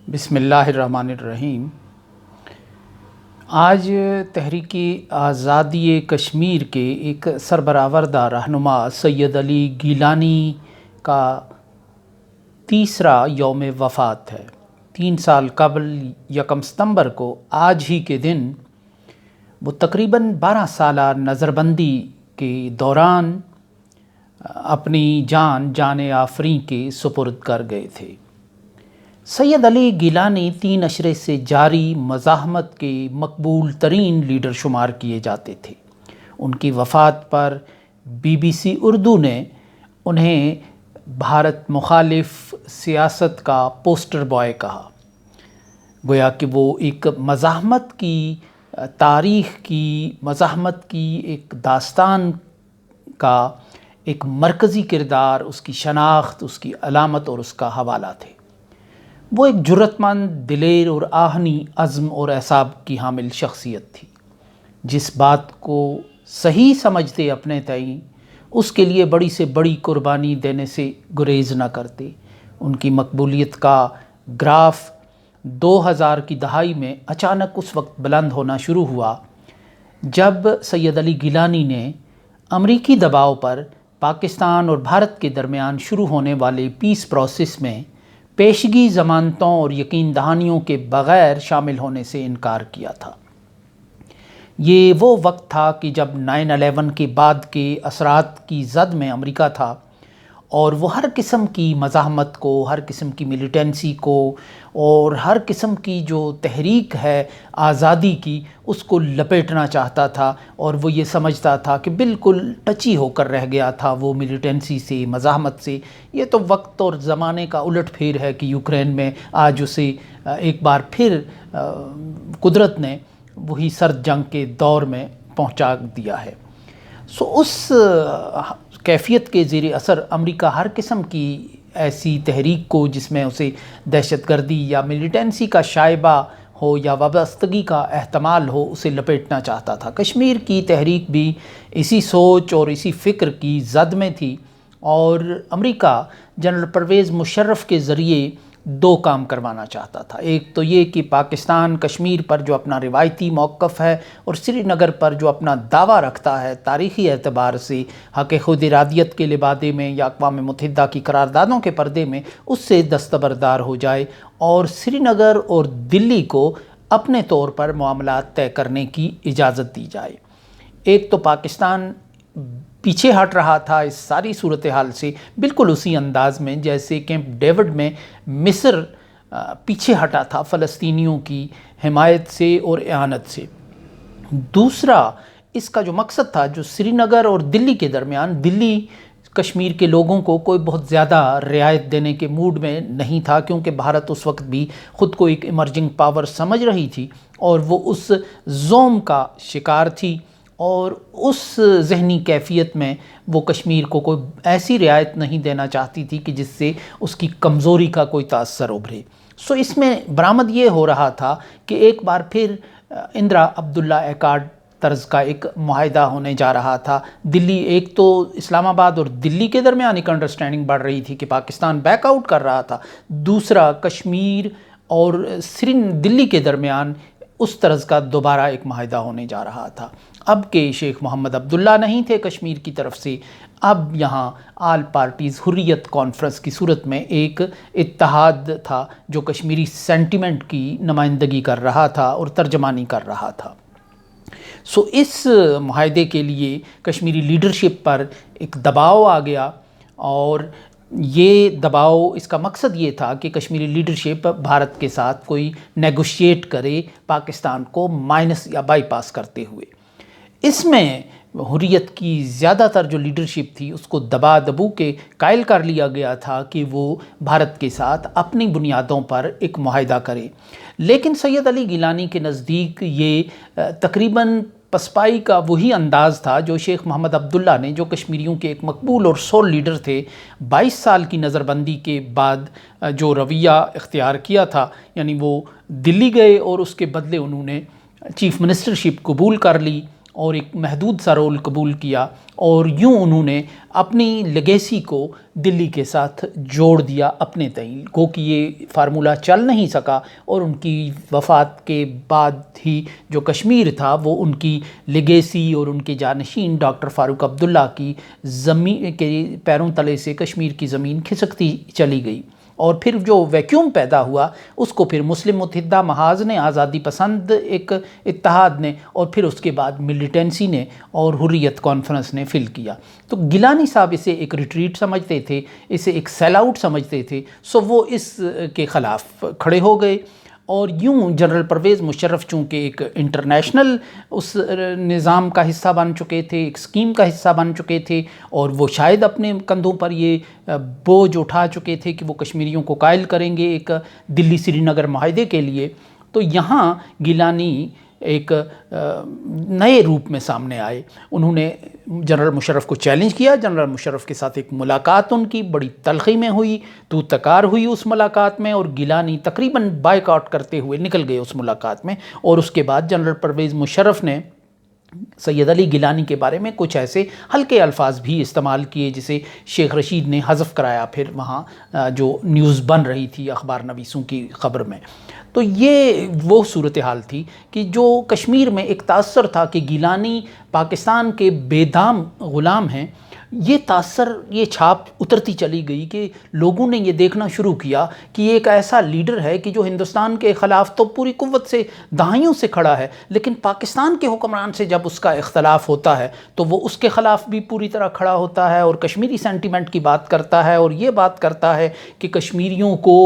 بسم اللہ الرحمن الرحیم۔ آج تحریک آزادی کشمیر کے ایک سربراہ رہنما سید علی گیلانی کا تیسرا یوم وفات ہے۔ 3 سال قبل 1 ستمبر کو آج ہی کے دن وہ تقریباً 12 سالہ نظربندی کے دوران اپنی جان آفریں کے سپرد کر گئے تھے۔ سید علی گیلانی 3 اشرے سے جاری مزاحمت کے مقبول ترین لیڈر شمار کیے جاتے تھے۔ ان کی وفات پر BBC اردو نے انہیں بھارت مخالف سیاست کا پوسٹر بوائے کہا، گویا کہ وہ ایک مزاحمت کی تاریخ کی مزاحمت کی ایک داستان کا ایک مرکزی کردار، اس کی شناخت، اس کی علامت اور اس کا حوالہ تھے۔ وہ ایک جرأت مند، دلیر اور آہنی عزم اور اعصاب کی حامل شخصیت تھی۔ جس بات کو صحیح سمجھتے اپنے تئیں، اس کے لیے بڑی سے بڑی قربانی دینے سے گریز نہ کرتے۔ ان کی مقبولیت کا گراف 2000 کی دہائی میں اچانک اس وقت بلند ہونا شروع ہوا جب سید علی گیلانی نے امریکی دباؤ پر پاکستان اور بھارت کے درمیان شروع ہونے والے پیس پروسیس میں پیشگی ضمانتوں اور یقین دہانیوں کے بغیر شامل ہونے سے انکار کیا تھا۔ یہ وہ وقت تھا کہ جب 9/11 کے بعد کے اثرات کی زد میں امریکہ تھا اور وہ ہر قسم کی مزاحمت کو، ہر قسم کی ملیٹنسی کو اور ہر قسم کی جو تحریک ہے آزادی کی، اس کو لپیٹنا چاہتا تھا، اور وہ یہ سمجھتا تھا کہ بالکل ٹچی ہو کر رہ گیا تھا وہ ملیٹنسی سے، مزاحمت سے۔ یہ تو وقت اور زمانے کا الٹ پھیر ہے کہ یوکرین میں آج اسے ایک بار پھر قدرت نے وہی سرد جنگ کے دور میں پہنچا دیا ہے۔ اس کیفیت کے زیر اثر امریکہ ہر قسم کی ایسی تحریک کو، جس میں اسے دہشت گردی یا ملیٹنسی کا شائبہ ہو یا وابستگی کا احتمال ہو، اسے لپیٹنا چاہتا تھا۔ کشمیر کی تحریک بھی اسی سوچ اور اسی فکر کی زد میں تھی، اور امریکہ جنرل پرویز مشرف کے ذریعے 2 کام کروانا چاہتا تھا۔ ایک تو یہ کہ پاکستان کشمیر پر جو اپنا روایتی موقف ہے اور سری نگر پر جو اپنا دعویٰ رکھتا ہے تاریخی اعتبار سے، حق خود ارادیت کے لبادے میں یا اقوام متحدہ کی قراردادوں کے پردے میں، اس سے دستبردار ہو جائے اور سری نگر اور دلی کو اپنے طور پر معاملات طے کرنے کی اجازت دی جائے۔ ایک تو پاکستان پیچھے ہٹ رہا تھا اس ساری صورتحال سے، بالکل اسی انداز میں جیسے کیمپ ڈیوڈ میں مصر پیچھے ہٹا تھا فلسطینیوں کی حمایت سے اور اعانت سے۔ دوسرا اس کا جو مقصد تھا، جو سری نگر اور دلی کے درمیان، دلی کشمیر کے لوگوں کو کوئی بہت زیادہ رعایت دینے کے موڈ میں نہیں تھا، کیونکہ بھارت اس وقت بھی خود کو ایک ایمرجنگ پاور سمجھ رہی تھی اور وہ اس زوم کا شکار تھی، اور اس ذہنی کیفیت میں وہ کشمیر کو کوئی ایسی رعایت نہیں دینا چاہتی تھی کہ جس سے اس کی کمزوری کا کوئی تاثر ابھرے۔ اس میں برآمد یہ ہو رہا تھا کہ ایک بار پھر اندرا عبداللہ ایکارڈ طرز کا ایک معاہدہ ہونے جا رہا تھا۔ دلی، ایک تو اسلام آباد اور دلی کے درمیان ایک انڈرسٹینڈنگ بڑھ رہی تھی کہ پاکستان بیک آؤٹ کر رہا تھا، دوسرا کشمیر اور دلی کے درمیان اس طرز کا دوبارہ ایک معاہدہ ہونے جا رہا تھا۔ اب کہ شیخ محمد عبداللہ نہیں تھے کشمیر کی طرف سے، اب یہاں آل پارٹیز حریت کانفرنس کی صورت میں ایک اتحاد تھا جو کشمیری سینٹیمنٹ کی نمائندگی کر رہا تھا اور ترجمانی کر رہا تھا۔ اس معاہدے کے لیے کشمیری لیڈرشپ پر ایک دباؤ آ گیا، اور یہ دباؤ، اس کا مقصد یہ تھا کہ کشمیری لیڈرشپ بھارت کے ساتھ کوئی نیگوشیٹ کرے، پاکستان کو مائنس یا بائی پاس کرتے ہوئے۔ اس میں حریت کی زیادہ تر جو لیڈرشپ تھی، اس کو دبا دبو کے قائل کر لیا گیا تھا کہ وہ بھارت کے ساتھ اپنی بنیادوں پر ایک معاہدہ کرے، لیکن سید علی گیلانی کے نزدیک یہ تقریباً پسپائی کا وہی انداز تھا جو شیخ محمد عبداللہ نے، جو کشمیریوں کے ایک مقبول اور سول لیڈر تھے، 22 سال کی نظر بندی کے بعد جو رویہ اختیار کیا تھا، یعنی وہ دلی گئے اور اس کے بدلے انہوں نے چیف منسٹرشپ قبول کر لی اور ایک محدود سا رول قبول کیا، اور یوں انہوں نے اپنی لیگیسی کو دلی کے ساتھ جوڑ دیا اپنے تئیں، گو کہ یہ فارمولہ چل نہیں سکا، اور ان کی وفات کے بعد ہی جو کشمیر تھا وہ ان کی لیگیسی اور ان کے جانشین ڈاکٹر فاروق عبداللہ کی زمین کے پیروں تلے سے کشمیر کی زمین کھسکتی چلی گئی، اور پھر جو ویکیوم پیدا ہوا اس کو پھر مسلم متحدہ محاذ نے، آزادی پسند ایک اتحاد نے، اور پھر اس کے بعد ملیٹنسی نے اور حریت کانفرنس نے فل کیا۔ تو گیلانی صاحب اسے ایک ریٹریٹ سمجھتے تھے، اسے ایک سیل آؤٹ سمجھتے تھے، سو وہ اس کے خلاف کھڑے ہو گئے، اور یوں جنرل پرویز مشرف چونکہ ایک انٹرنیشنل اس نظام کا حصہ بن چکے تھے، ایک اسکیم کا حصہ بن چکے تھے، اور وہ شاید اپنے کندھوں پر یہ بوجھ اٹھا چکے تھے کہ وہ کشمیریوں کو قائل کریں گے ایک دلی سری نگر معاہدے کے لیے، تو یہاں گیلانی ایک نئے روپ میں سامنے آئے۔ انہوں نے جنرل مشرف کو چیلنج کیا، جنرل مشرف کے ساتھ ایک ملاقات ان کی بڑی تلخی میں ہوئی، تو تکار ہوئی اس ملاقات میں، اور گیلانی تقریباً بائیک آؤٹ کرتے ہوئے نکل گئے اس ملاقات میں، اور اس کے بعد جنرل پرویز مشرف نے سید علی گیلانی کے بارے میں کچھ ایسے ہلکے الفاظ بھی استعمال کیے جسے شیخ رشید نے حذف کرایا پھر وہاں جو نیوز بن رہی تھی اخبار نویسوں کی خبر میں۔ تو یہ وہ صورتحال تھی کہ جو کشمیر میں ایک تاثر تھا کہ گیلانی پاکستان کے بے دام غلام ہیں، یہ تاثر، یہ چھاپ اترتی چلی گئی کہ لوگوں نے یہ دیکھنا شروع کیا کہ یہ ایک ایسا لیڈر ہے کہ جو ہندوستان کے خلاف تو پوری قوت سے دہائیوں سے کھڑا ہے، لیکن پاکستان کے حکمران سے جب اس کا اختلاف ہوتا ہے تو وہ اس کے خلاف بھی پوری طرح کھڑا ہوتا ہے، اور کشمیری سینٹیمنٹ کی بات کرتا ہے، اور یہ بات کرتا ہے کہ کشمیریوں کو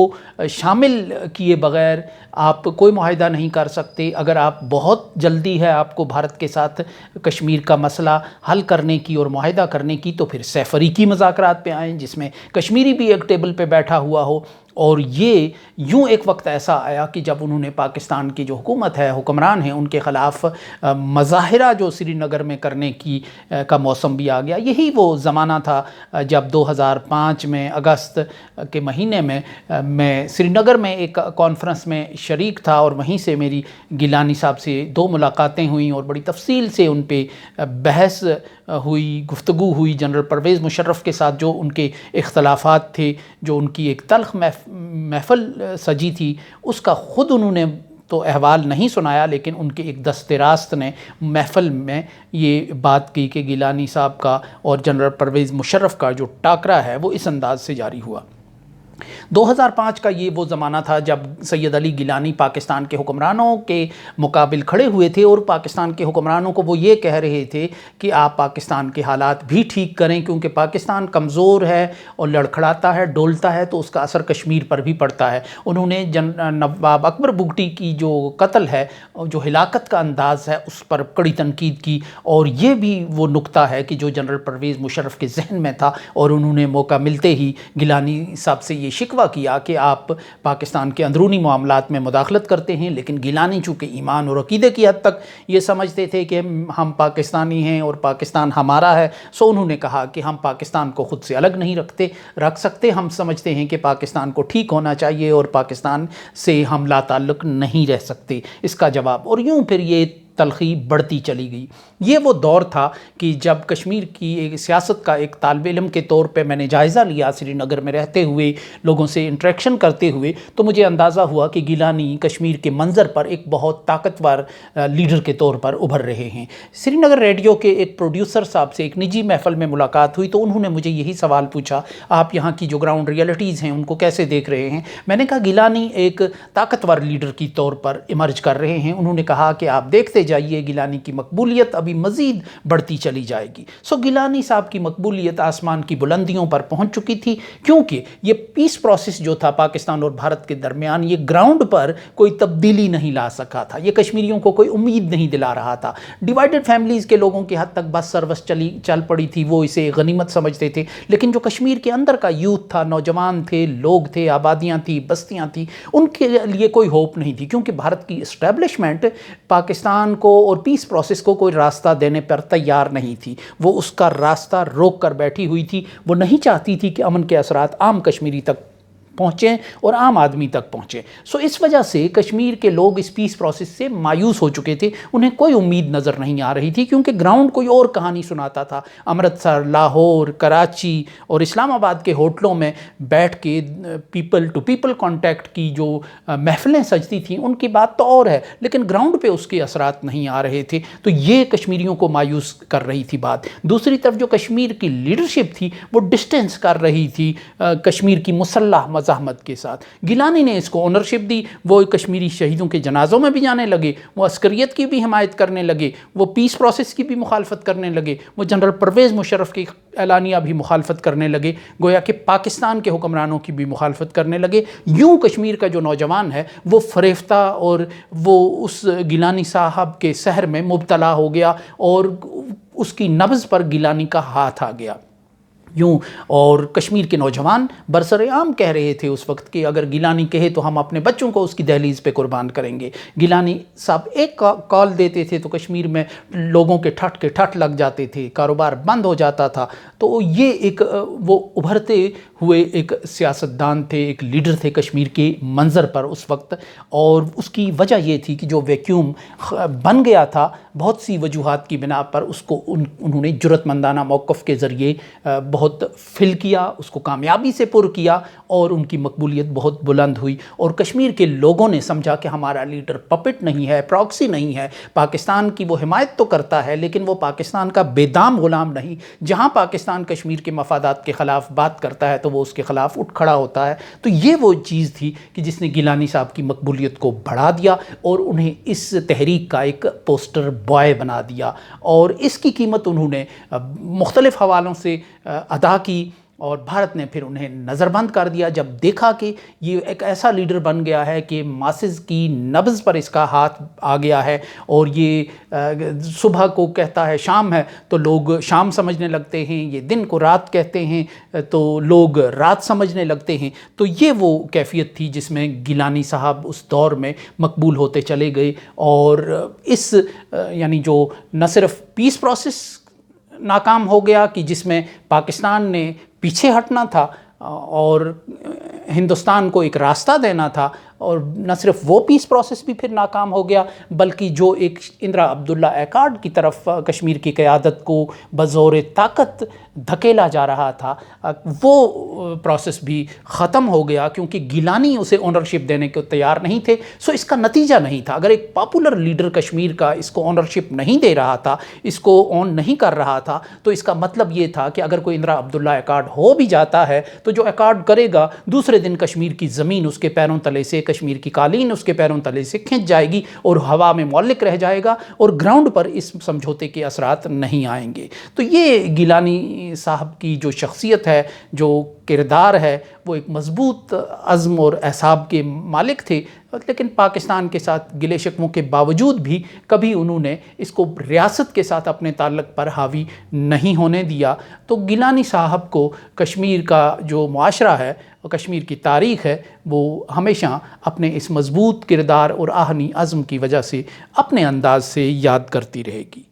شامل کیے بغیر آپ کوئی معاہدہ نہیں کر سکتے، اگر آپ بہت جلدی ہے آپ کو بھارت کے ساتھ کشمیر کا مسئلہ حل کرنے کی اور معاہدہ کرنے کی، تو پھر سیفریقی مذاکرات پہ آئیں جس میں کشمیری بھی ایک ٹیبل پہ بیٹھا ہوا ہو۔ اور یہ یوں ایک وقت ایسا آیا کہ جب انہوں نے پاکستان کی جو حکومت ہے، حکمران ہیں، ان کے خلاف مظاہرہ جو سری نگر میں کرنے کی کا موسم بھی آ گیا۔ یہی وہ زمانہ تھا جب 2005 میں اگست کے مہینے میں سری نگر میں ایک کانفرنس میں شریک تھا، اور وہیں سے میری گیلانی صاحب سے 2 ملاقاتیں ہوئیں اور بڑی تفصیل سے ان پہ بحث ہوئی، گفتگو ہوئی جنرل پرویز مشرف کے ساتھ، جو ان کے اختلافات تھے، جو ان کی ایک تلخ محفل سجی تھی، اس کا خود انہوں نے تو احوال نہیں سنایا، لیکن ان کے ایک دست راست نے محفل میں یہ بات کی کہ گیلانی صاحب کا اور جنرل پرویز مشرف کا جو ٹاکرا ہے وہ اس انداز سے جاری ہوا۔ 2005 کا یہ وہ زمانہ تھا جب سید علی گیلانی پاکستان کے حکمرانوں کے مقابل کھڑے ہوئے تھے، اور پاکستان کے حکمرانوں کو وہ یہ کہہ رہے تھے کہ آپ پاکستان کے حالات بھی ٹھیک کریں، کیونکہ پاکستان کمزور ہے اور لڑکھڑاتا ہے، ڈولتا ہے، تو اس کا اثر کشمیر پر بھی پڑتا ہے۔ انہوں نے نواب اکبر بگٹی کی جو قتل ہے، جو ہلاکت کا انداز ہے، اس پر کڑی تنقید کی، اور یہ بھی وہ نقطہ ہے کہ جو جنرل پرویز مشرف کے ذہن میں تھا، اور انہوں نے موقع ملتے ہی گیلانی صاحب سے یہ شکوہ کیا کہ آپ پاکستان کے اندرونی معاملات میں مداخلت کرتے ہیں، لیکن گیلانی چونکہ ایمان اور عقیدے کی حد تک یہ سمجھتے تھے کہ ہم پاکستانی ہیں اور پاکستان ہمارا ہے، سو انہوں نے کہا کہ ہم پاکستان کو خود سے الگ نہیں رکھ سکتے، ہم سمجھتے ہیں کہ پاکستان کو ٹھیک ہونا چاہیے اور پاکستان سے ہم لا تعلق نہیں رہ سکتے، اس کا جواب۔ اور یوں پھر یہ تلخی بڑھتی چلی گئی۔ یہ وہ دور تھا کہ جب کشمیر کی ایک سیاست کا ایک طالب علم کے طور پہ میں نے جائزہ لیا، سری نگر میں رہتے ہوئے، لوگوں سے انٹریکشن کرتے ہوئے، تو مجھے اندازہ ہوا کہ گیلانی کشمیر کے منظر پر ایک بہت طاقتور لیڈر کے طور پر ابھر رہے ہیں۔ سری نگر ریڈیو کے ایک پروڈیوسر صاحب سے ایک نجی محفل میں ملاقات ہوئی، تو انہوں نے مجھے یہی سوال پوچھا، آپ یہاں کی جو گراؤنڈ ریئلٹیز ہیں ان کو کیسے دیکھ رہے ہیں؟ میں نے کہا گیلانی ایک طاقتور لیڈر کی طور پر ایمرج کر رہے ہیں۔ انہوں نے کہا کہ آپ دیکھتے جائیے گیلانی کی مقبولیت ابھی مزید بڑھتی چلی جائے گی۔ سو گیلانی صاحب کی مقبولیت آسمان کی بلندیوں پر پہنچ چکی تھی، کیونکہ یہ پیس پروسیس جو تھا پاکستان اور بھارت کے درمیان، یہ گراؤنڈ پر کوئی تبدیلی نہیں لا سکا تھا، یہ کشمیریوں کو کوئی امید نہیں دلا رہا تھا۔ ڈیوائیڈڈ فیملیز کے لوگوں کی حد تک بس سروس چل پڑی تھی، وہ اسے غنیمت سمجھتے تھے، لیکن جو کشمیر کے اندر کا یوتھ تھا، نوجوان تھے، لوگ تھے، آبادیاں تھیں، بستیاں تھیں، ان کے لیے کوئی ہوپ نہیں تھی، کیونکہ بھارت کی اسٹیبلشمنٹ پاکستان کو اور پیس پروسیس کو کوئی راستہ دینے پر تیار نہیں تھی، وہ اس کا راستہ روک کر بیٹھی ہوئی تھی، وہ نہیں چاہتی تھی کہ امن کے اثرات عام کشمیری تک پہنچیں اور عام آدمی تک پہنچیں. سو اس وجہ سے کشمیر کے لوگ اس پیس پروسیس سے مایوس ہو چکے تھے. انہیں کوئی امید نظر نہیں آ رہی تھی کیونکہ گراؤنڈ کوئی اور کہانی سناتا تھا. امرتسر، لاہور، کراچی اور اسلام آباد کے ہوٹلوں میں بیٹھ کے پیپل ٹو پیپل کانٹیکٹ کی جو محفلیں سجتی تھیں ان کی بات تو اور ہے، لیکن گراؤنڈ پہ اس کے اثرات نہیں آ رہے تھے. تو یہ کشمیریوں کو مایوس کر رہی تھی بات. دوسری طرف جو کشمیر کی لیڈرشپ تھی وہ ڈسٹینس کر رہی تھی کشمیر کی مسلح مزاحمت کے ساتھ. گیلانی نے اس کو اونرشپ دی. وہ کشمیری شہیدوں کے جنازوں میں بھی جانے لگے، وہ عسکریت کی بھی حمایت کرنے لگے، وہ پیس پروسیس کی بھی مخالفت کرنے لگے، وہ جنرل پرویز مشرف کی اعلانیہ بھی مخالفت کرنے لگے، گویا کہ پاکستان کے حکمرانوں کی بھی مخالفت کرنے لگے. یوں کشمیر کا جو نوجوان ہے وہ فریفتہ اور وہ اس گیلانی صاحب کے سحر میں مبتلا ہو گیا اور اس کی نبض پر گیلانی کا ہاتھ آ گیا. یوں اور کشمیر کے نوجوان برسر عام کہہ رہے تھے اس وقت کہ اگر گیلانی کہے تو ہم اپنے بچوں کو اس کی دہلیز پہ قربان کریں گے. گیلانی صاحب ایک کال دیتے تھے تو کشمیر میں لوگوں کے ٹھٹ لگ جاتے تھے، کاروبار بند ہو جاتا تھا. تو یہ ایک وہ ابھرتے ہوئے ایک سیاستدان تھے، ایک لیڈر تھے کشمیر کے منظر پر اس وقت. اور اس کی وجہ یہ تھی کہ جو ویکیوم بن گیا تھا بہت سی وجوہات کی بنا پر اس کو انہوں نے جرأت مندانہ موقف کے ذریعے بہت فل کیا، اس کو کامیابی سے پر کیا اور ان کی مقبولیت بہت بلند ہوئی. اور کشمیر کے لوگوں نے سمجھا کہ ہمارا لیڈر پپٹ نہیں ہے، پراکسی نہیں ہے، پاکستان کی وہ حمایت تو کرتا ہے لیکن وہ پاکستان کا بے دام غلام نہیں. جہاں پاکستان کشمیر کے مفادات کے خلاف بات کرتا ہے تو وہ اس کے خلاف اٹھ کھڑا ہوتا ہے. تو یہ وہ چیز تھی کہ جس نے گیلانی صاحب کی مقبولیت کو بڑھا دیا اور انہیں اس تحریک کا ایک پوسٹر بوائے بنا دیا. اور اس کی قیمت انہوں نے مختلف حوالوں سے ادا کی اور بھارت نے پھر انہیں نظر بند کر دیا جب دیکھا کہ یہ ایک ایسا لیڈر بن گیا ہے کہ ماسز کی نبض پر اس کا ہاتھ آ گیا ہے. اور یہ صبح کو کہتا ہے شام ہے تو لوگ شام سمجھنے لگتے ہیں، یہ دن کو رات کہتے ہیں تو لوگ رات سمجھنے لگتے ہیں. تو یہ وہ کیفیت تھی جس میں گیلانی صاحب اس دور میں مقبول ہوتے چلے گئے. اور اس یعنی جو نہ صرف پیس پروسیس ناکام ہو گیا کہ جس میں پاکستان نے پیچھے ہٹنا تھا اور ہندوستان کو ایک راستہ دینا تھا، اور نہ صرف وہ پیس پروسیس بھی پھر ناکام ہو گیا بلکہ جو ایک اندرا عبداللہ ایکارڈ کی طرف کشمیر کی قیادت کو بزور طاقت دھکیلا جا رہا تھا وہ پروسیس بھی ختم ہو گیا کیونکہ گیلانی اسے اونرشپ دینے کو تیار نہیں تھے. سو اس کا نتیجہ نہیں تھا. اگر ایک پاپولر لیڈر کشمیر کا اس کو اونرشپ نہیں دے رہا تھا، اس کو اون نہیں کر رہا تھا، تو اس کا مطلب یہ تھا کہ اگر کوئی اندرا عبداللہ ایکارڈ ہو بھی جاتا ہے تو جو ایکارڈ کرے گا دوسرے دن کشمیر کی زمین اس کے پیروں تلے سے، کشمیر کی قالین اس کے پیروں تلے سے کھنچ جائے گی اور ہوا میں معلق رہ جائے گا اور گراؤنڈ پر اس سمجھوتے کے اثرات نہیں آئیں گے. تو یہ گیلانی صاحب کی جو شخصیت ہے، جو کردار ہے، وہ ایک مضبوط عزم اور اعصاب کے مالک تھے، لیکن پاکستان کے ساتھ گلے شکووں کے باوجود بھی کبھی انہوں نے اس کو ریاست کے ساتھ اپنے تعلق پر حاوی نہیں ہونے دیا. تو گیلانی صاحب کو کشمیر کا جو معاشرہ ہے، کشمیر کی تاریخ ہے، وہ ہمیشہ اپنے اس مضبوط کردار اور آہنی عزم کی وجہ سے اپنے انداز سے یاد کرتی رہے گی.